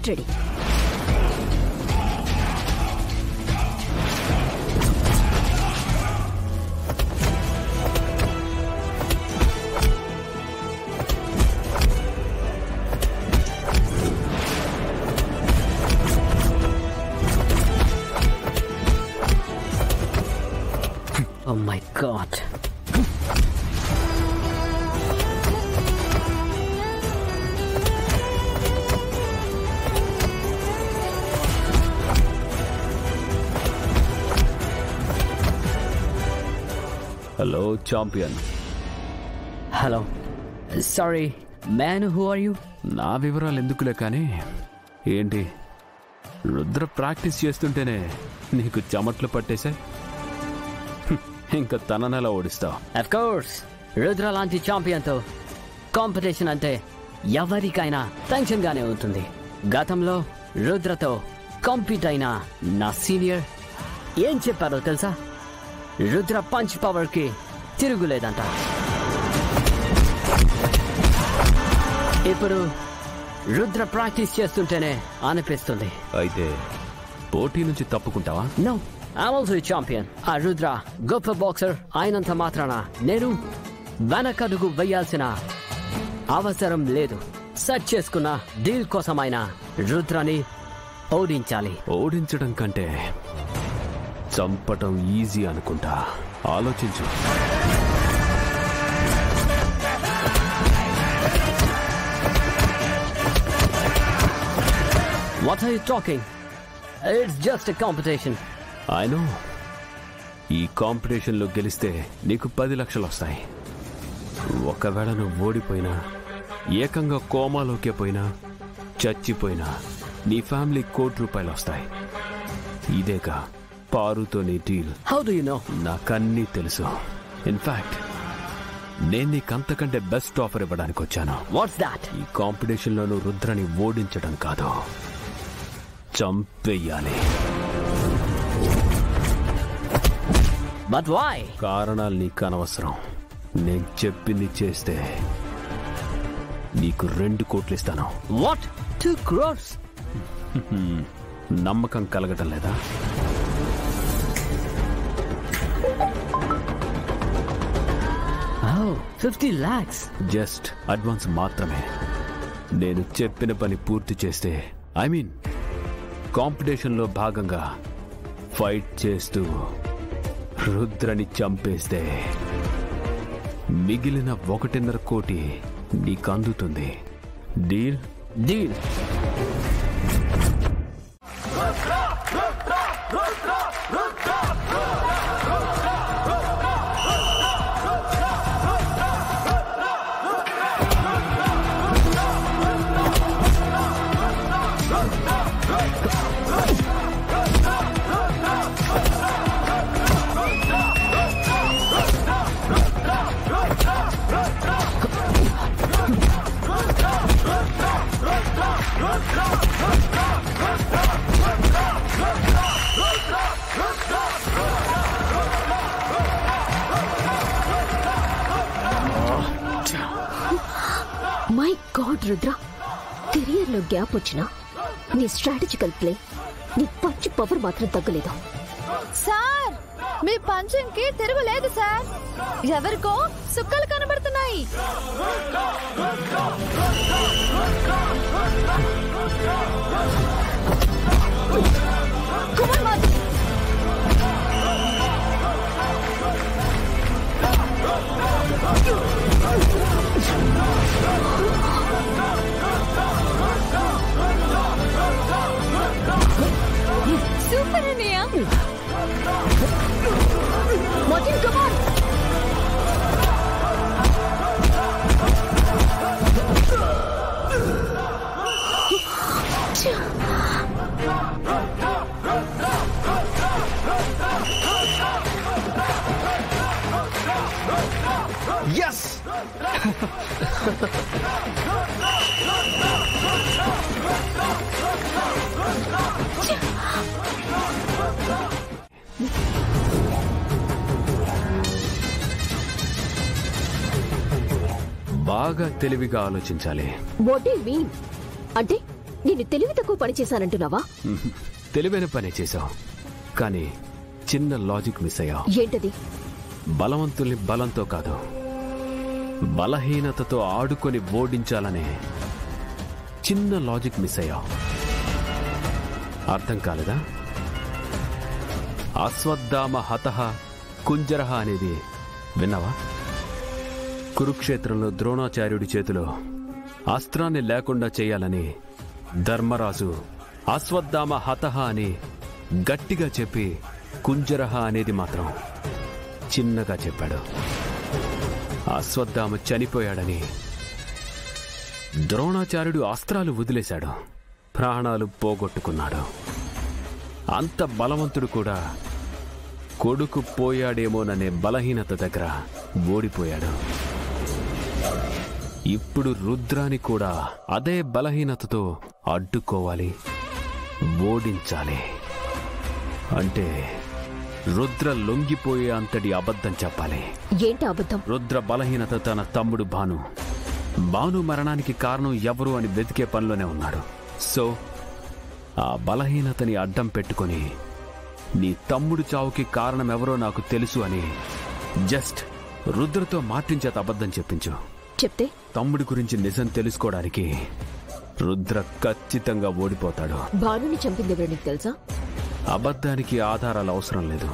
Get ready. Oh my God. Hello, champion. Hello. Sorry, man, who are you? నా వివరాలు ఎందుకులే కానీ ఏంటి రుద్ర ప్రాక్టీస్ చేస్తుంటేనే నీకు చెమట్లు పట్టేశాయి. ఇంకా తననెలా ఓడిస్తావు? Of course, రుద్ర లాంటి ఛాంపియన్తో కాంపిటీషన్ అంటే ఎవరికైనా టెన్షన్ గానే ఉంటుంది. గతంలో రుద్రతో కాంపీట్ అయిన నా సీనియర్ ఏం చెప్పారో తెలుసా? రుద్ర పంచ్ పవర్ కి తిరుగులేదంట. ఇప్పుడు రుద్ర ప్రాక్టీస్ చేస్తుంటేనే అనిపిస్తుంది. అయితే పోటీ నుంచి తప్పుకుంటావా? No, I'm also champion. ఆ రుద్ర గొప్ప బాక్సర్ అయినంత మాత్రాన నేను వెనకడుగు వేయాల్సిన అవసరం లేదు. సెట్ చేసుకున్న డీల్ కోసమైనా రుద్రని ఓడించాలి. ఓడించడం కంటే చంపటం ఈజీ అనుకుంటా. ఆలోచించు. What are you talking? It's just a competition. I know. ఈ కాంపిటీషన్లో గెలిస్తే నీకు 10 లక్షలు వస్తాయి. ఒకవేళ నువ్వు ఓడిపోయినా, ఏకంగా కోమాలోకే పోయినా, చచ్చిపోయినా నీ ఫ్యామిలీ ₹1,00,00,000 వస్తాయి. ఇదేగా పారుతో నీ deal. How do you know? నాకన్నీ తెలుసు. ఇన్ఫాక్ట్ నేను నీకంతకంటే బెస్ట్ ఆఫర్ ఇవ్వడానికి వచ్చాను. What's that? ఈ కాంపిటీషన్లో నువ్వు రుద్రని ఓడించడం కాదు, చంపేయాలి. But why? కారణాలు నీకు అనవసరం. నేను చెప్పింది చేస్తే నీకు 2 కోట్లు ఇస్తాను. What? 2 crores? నమ్మకం కలగటం లేదా? Oh, 50 lakhs. జస్ట్ అడ్వాన్స్ మాత్రమే. నేను చెప్పిన పని పూర్తి చేస్తే, ఐ మీన్ కాంపిటీషన్లో భాగంగా ఫైట్ చేస్తూ రుద్రని చంపేస్తే మిగిలిన 1.5 కోటి నీకు అందుతుంది. Deal? Deal. My God Rudra, career లో గ్యాప్ వచ్చినా నీ స్ట్రాటజికల్ ప్లే, నీ పంచ్ పవర్ మాత్రం తగ్గలేదు. సార్, మీ పంచింగ్ కి తిరుగులేదు సార్. ఎవరికో సుక్కలు కనబడుతున్నాయి. సూపర్ అనియా. Martin, come on. Yes! బాగా తెలివిగా ఆలోచించాలి. What do you mean? అంటే నేను తెలివి తక్కువ పని చేశానంటున్నావా? తెలివైన పనే చేశావు, కానీ చిన్న లాజిక్ మిస్ అయ్యావు. ఏంటది? బలవంతుల్ని బలంతో కాదు, బలహీనతతో ఆడుకొని ఓడించాలనే చిన్న లాజిక్ మిస్ అయ్యావు. అర్థం కాలేదా? అశ్వత్థామ హతః కుంజరః అనేది విన్నావా? కురుక్షేత్రంలో ద్రోణాచార్యుడి చేతిలో అస్త్రాన్ని లేకుండా చేయాలని ధర్మరాజు అశ్వత్థామ హతః అని గట్టిగా చెప్పి కుంజరః అనేది మాత్రం చిన్నగా చెప్పాడు. అశ్వత్థామ చనిపోయాడని ద్రోణాచార్యుడు అస్త్రాలు వదిలేశాడు, ప్రాణాలు పోగొట్టుకున్నాడు. అంత బలవంతుడు కూడా కొడుకు పోయాడేమోననే బలహీనత దగ్గర ఓడిపోయాడు. ఇప్పుడు రుద్రాని కూడా అదే బలహీనతతో అడ్డుకోవాలి, ఓడించాలి. అంటే రుద్ర లొంగిపోయే అంతటి అబద్ధం చెప్పాలి. ఏంటి అబద్ధం? రుద్ర బలహీనత తన తమ్ముడు భాను మరణానికి కారణం ఎవరు అని వెతికే పనిలోనే ఉన్నాడు. సో ఆ బలహీనతని అడ్డం పెట్టుకొని నీ తమ్ముడు చావుకి కారణం ఎవరో నాకు తెలుసు అని జస్ట్ రుద్రతో మాటించేత అబద్ధం చెప్పించు. చెప్తే తమ్ముడి గురించి నిజం తెలుసుకోవడానికి రుద్ర ఖచ్చితంగా ఓడిపోతాడు. భానుని చంపిందెవరో నీకు తెలుసా? అబద్ధానికి ఆధారాలు అవసరం లేదు.